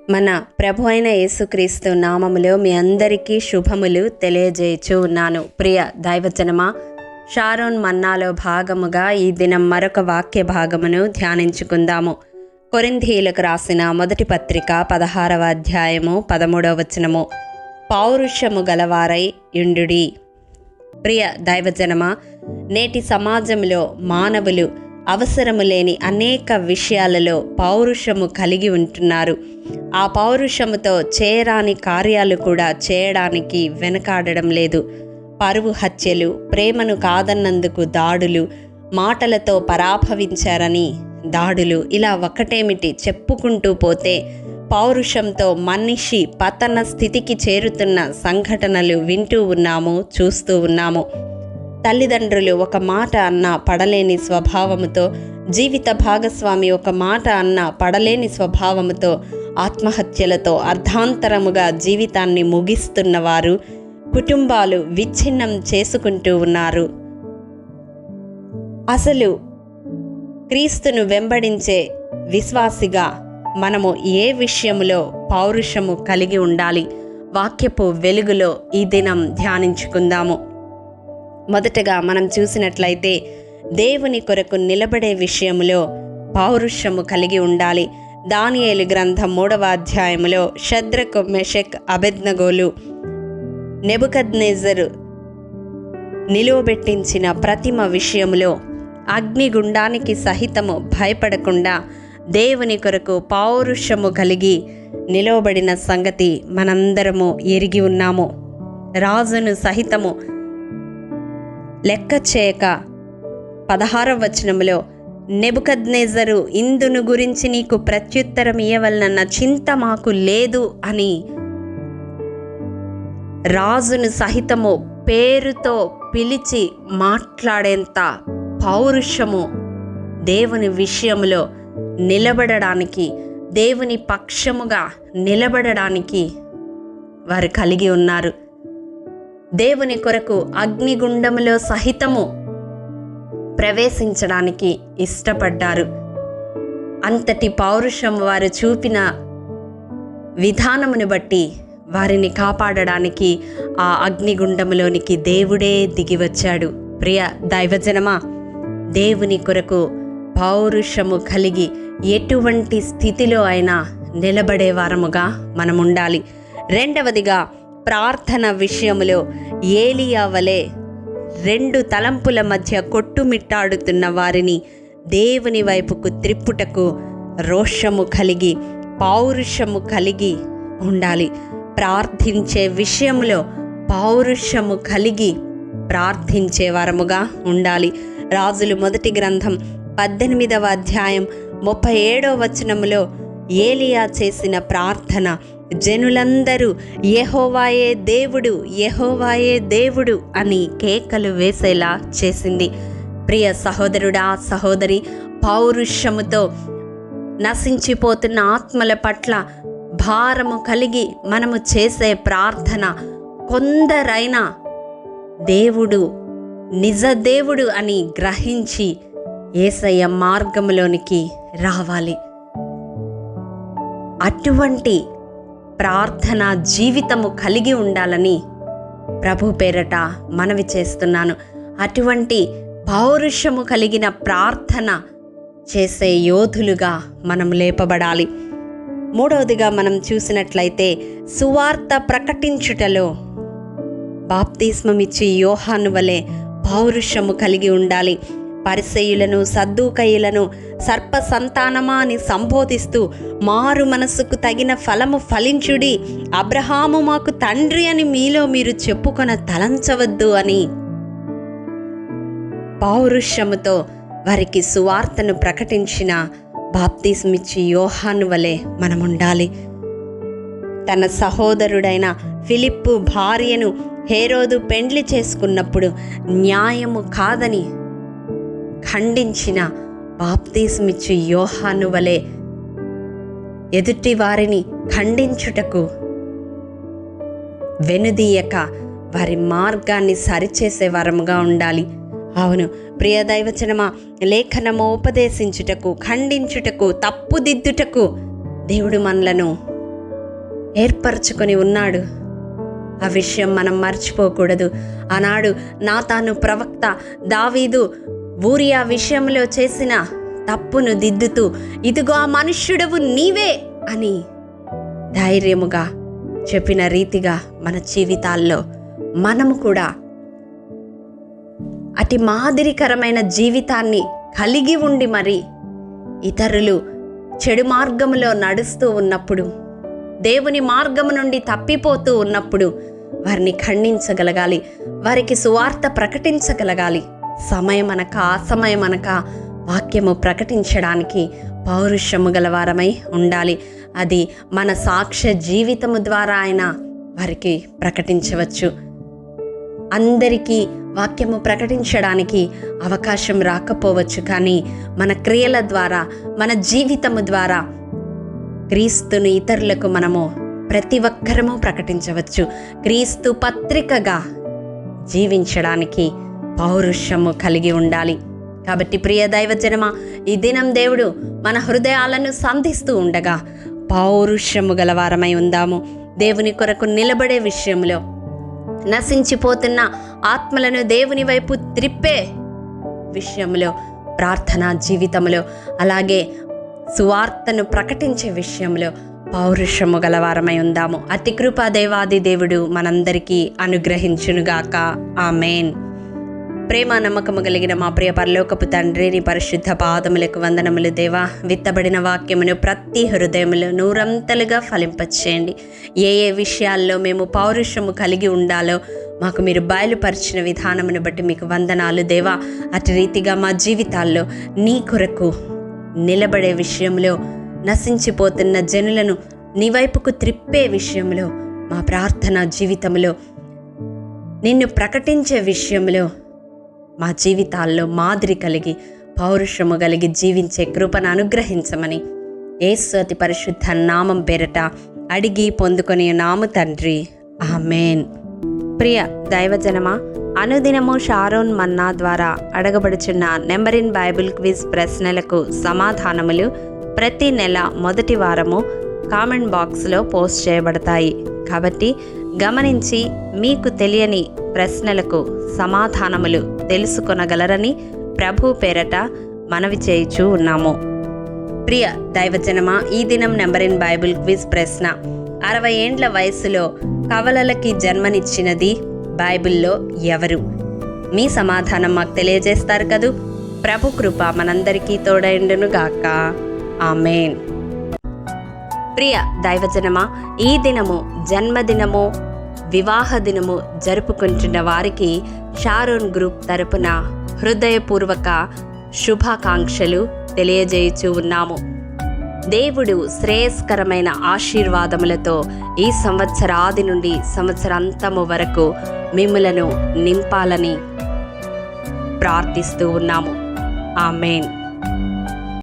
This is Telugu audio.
మన ప్రభు అయిన యేసుక్రీస్తు నామములో మీ అందరికీ శుభములు తెలియజేయచూ ఉన్నాను. ప్రియ దైవజనమా, షారోన్ మన్నాలో భాగముగా ఈ దినం మరొక వాక్య భాగమును ధ్యానించుకుందాము. కొరింథీయులకు రాసిన మొదటి పత్రిక 16వ అధ్యాయము 13వ వచనము. పౌరుషము గలవారై యుండుడి. ప్రియ దైవజనమా, నేటి సమాజంలో మానవులు అవసరము లేని అనేక విషయాలలో పౌరుషము కలిగి ఉంటున్నారు. ఆ పౌరుషముతో చేయరాని కార్యాలు కూడా చేయడానికి వెనకాడడం లేదు. పరువు హత్యలు, ప్రేమను కాదన్నందుకు దాడులు, మాటలతో పరాభవించారని దాడులు, ఇలా ఒకటేమిటి చెప్పుకుంటూ పోతే పౌరుషంతో మనిషి పతన స్థితికి చేరుతున్న సంఘటనలు వింటూ ఉన్నాము, చూస్తూ ఉన్నాము. తల్లిదండ్రులు ఒక మాట అన్నా పడలేని స్వభావముతో, జీవిత భాగస్వామి ఒక మాట అన్నా పడలేని స్వభావముతో, ఆత్మహత్యలతో అర్ధాంతరముగా జీవితాన్ని ముగిస్తున్నవారు, కుటుంబాలు విచ్ఛిన్నం చేసుకుంటూ ఉన్నారు. అసలు క్రీస్తును వెంబడించే విశ్వాసిగా మనము ఏ విషయములో పౌరుషము కలిగి ఉండాలి? వాక్యపు వెలుగులో ఈ దినం ధ్యానించుకుందాము. మొదటగా మనం చూసినట్లయితే దేవుని కొరకు నిలబడే విషయములో పౌరుషము కలిగి ఉండాలి. దానియేలు గ్రంథం 3వ అధ్యాయములో షద్రకు, మెషక్, అబేద్నెగోలు నెబుకద్నెజరు నిలువబెట్టించిన ప్రతిమ విషయములో అగ్నిగుండానికి సహితము భయపడకుండా దేవుని కొరకు పౌరుషము కలిగి నిలవబడిన సంగతి మనందరము ఎరిగి ఉన్నాము. రాజును సహితము లెక్క చేయక 16వ వచనములో నెబుకద్నెజరు, ఇందును గురించి నీకు ప్రత్యుత్తరం ఇయ్యవలనన్న చింత మాకు లేదు అని రాజును సహితము పేరుతో పిలిచి మాట్లాడేంత పౌరుషము దేవుని విషయములో నిలబడడానికి, దేవుని పక్షముగా నిలబడడానికి వారు కలిగి ఉన్నారు. దేవుని కొరకు అగ్నిగుండములో సహితము ప్రవేశించడానికి ఇష్టపడ్డారు. అంతటి పౌరుషం వారు చూపిన విధానమును బట్టి వారిని కాపాడడానికి ఆ అగ్నిగుండములోనికి దేవుడే దిగి వచ్చాడు. ప్రియ దైవజనమా, దేవుని కొరకు పౌరుషము కలిగి ఎటువంటి స్థితిలో అయినా నిలబడే వారముగా మనం ఉండాలి. రెండవదిగా, ప్రార్థన విషయములో ఏలియా వలె 2 తలంపుల మధ్య కొట్టుమిట్టాడుతున్న వారిని దేవుని వైపుకు త్రిప్పుటకు రోషము కలిగి, పౌరుషము కలిగి ఉండాలి. ప్రార్థించే విషయంలో పౌరుషము కలిగి ప్రార్థించే వారముగా ఉండాలి. రాజులు మొదటి గ్రంథం 18వ అధ్యాయం 37వ వచనములో ఏలియా చేసిన ప్రార్థన జనులందరూ యెహోవాయే దేవుడు, యెహోవాయే దేవుడు అని కేకలు వేసేలా చేసింది. ప్రియ సహోదరుడా, సహోదరి, పౌరుషముతో నశించిపోతున్న ఆత్మల పట్ల భారము కలిగి మనము చేసే ప్రార్థన కొందరైనా దేవుడు నిజ దేవుడు అని గ్రహించి యేసయ్య మార్గములోనికి రావాలి. అటువంటి ప్రార్థన జీవితము కలిగి ఉండాలని ప్రభు పేరట మనవి చేస్తున్నాను. అటువంటి పౌరుషము కలిగిన ప్రార్థన చేసే యోధులుగా మనం లేపబడాలి. మూడవదిగా మనం చూసినట్లయితే సువార్త ప్రకటించుటలో బాప్తిస్మమిచ్చి యోహాను వలె పౌరుషము కలిగి ఉండాలి. పరిసయ్యులను, సద్దూకయ్యులను సర్ప సంతానమా అని సంబోధిస్తూ మారు మనసుకు తగిన ఫలము ఫలించుడి, అబ్రహాము మాకు తండ్రి అని మీలో మీరు చెప్పుకొన తలంచవద్దు అని పౌరుషముతో వారికి సువార్తను ప్రకటించిన బాప్తిస్మిచ్చి యోహాను వలె మనం ఉండాలి. తన సహోదరుడైన ఫిలిప్పు భార్యను హేరోదు పెండ్లి చేసుకున్నప్పుడు న్యాయము కాదని ఖండించిన బాప్తిస్మిచ్చి యోహాను వలె ఎదుటి వారిని ఖండించుటకు వెనుదీయక వారి మార్గాన్ని సరిచేసే వరముగా ఉండాలి. అవును ప్రియ దైవజనమా, లేఖనము ఉపదేశించుటకు, ఖండించుటకు, తప్పుదిద్దుటకు దేవుడు మనలను ఏర్పరచుకొని ఉన్నాడు. ఆ విషయం మనం మర్చిపోకూడదు. ఆనాడు నాతాను ప్రవక్త దావీదు ఊరియా విషయంలో చేసిన తప్పును దిద్దుతూ, ఇదిగో ఆ మనుష్యుడవు నీవే అని ధైర్యముగా చెప్పిన రీతిగా మన జీవితాల్లో మనము కూడా అతి మాదిరికరమైన జీవితాన్ని కలిగి ఉండి మరి ఇతరులు చెడు మార్గములో నడుస్తూ ఉన్నప్పుడు, దేవుని మార్గము నుండి తప్పిపోతూ ఉన్నప్పుడు వారిని ఖండించగలగాలి, వారికి సువార్త ప్రకటించగలగాలి. సమయమనక అసమయమనక వాక్యము ప్రకటించడానికి పౌరుషము గలవారమై ఉండాలి. అది మన సాక్ష్య జీవితము ద్వారా అయినా వారికి ప్రకటించవచ్చు. అందరికీ వాక్యము ప్రకటించడానికి అవకాశం రాకపోవచ్చు, కానీ మన క్రియల ద్వారా, మన జీవితము ద్వారా క్రీస్తుని ఇతరులకు మనము ప్రతి ఒక్కరము ప్రకటించవచ్చు. క్రీస్తు పత్రికగా జీవించడానికి పౌరుషము కలిగి ఉండాలి. కాబట్టి ప్రియ దైవజనమా, ఈ దినం దేవుడు మన హృదయాలను సంధిస్తూ ఉండగా పౌరుషము గలవారమై ఉందాము. దేవుని కొరకు నిలబడే విషయంలో, నశించిపోతున్న ఆత్మలను దేవుని వైపు త్రిప్పే విషయంలో, ప్రార్థనా జీవితంలో, అలాగే సువార్తను ప్రకటించే విషయంలో పౌరుషము గలవారమై ఉందాము. అతి కృపా దేవాది దేవుడు మనందరికీ అనుగ్రహించునుగాక. ఆమేన్. ప్రేమ నమ్మకము కలిగిన మా ప్రియ పరలోకపు తండ్రి, నీ పరిశుద్ధ పాదములకు వందనములు దేవా. విత్తబడిన వాక్యమును ప్రతి హృదయములో నూరంతలుగా ఫలింపచేయండి. ఏ ఏ విషయాల్లో మేము పౌరుషము కలిగి ఉండాలో మాకు మీరు బయలుపరిచిన విధానమును బట్టి మీకు వందనాలు దేవా. అటు రీతిగా మా జీవితాల్లో నీ కొరకు నిలబడే విషయంలో, నశించిపోతున్న జనులను నీ వైపుకు త్రిప్పే విషయంలో, మా ప్రార్థనా జీవితంలో, నిన్ను ప్రకటించే విషయంలో మా జీవితాల్లో మాదిరి కలిగి పౌరుషము కలిగి జీవించే కృపను అనుగ్రహించమని యేసు అతి పరిశుద్ధ నామం పేరట అడిగి పొందుకొని నాము తండ్రి. ఆమేన్. ప్రియ దైవజనమా, అనుదినము షారోన్ మన్నా ద్వారా అడగబడుచున్న నెంబర్ ఇన్ బైబిల్ క్విజ్ ప్రశ్నలకు సమాధానములు ప్రతి నెల మొదటి వారము కామెంట్ బాక్స్లో పోస్ట్ చేయబడతాయి. కాబట్టి గమనించి మీకు తెలియని ప్రశ్నలకు సమాధానములు తెలుసుకొనగలరని ప్రభు పేరట మనవి చేయుచూ ఉన్నాము. ప్రియ దైవజనమా, ఈ దినం నెంబర్ ఇన్ బైబిల్ క్విజ్ ప్రశ్న: 60 ఏండ్ల వయసులో కవలలకి జన్మనిచ్చినది బైబిల్లో ఎవరు? మీ సమాధానం మాకు తెలియజేస్తారు కదూ. ప్రభు కృప మనందరికీ తోడైండును గాక. ఆమేన్. ప్రియ దైవజనమా, ఈ దినము జన్మదినము, వివాహ దినము జరుపుకుంటున్న వారికి షారోన్ గ్రూప్ తరపున హృదయపూర్వక శుభాకాంక్షలు తెలియజేయుచూ ఉన్నాము. దేవుడు శ్రేయస్కరమైన ఆశీర్వాదములతో ఈ సంవత్సరాది నుండి సంవత్సరాంతము వరకు మిమ్ములను నింపాలని ప్రార్థిస్తూ ఉన్నాము. ఆమేన్.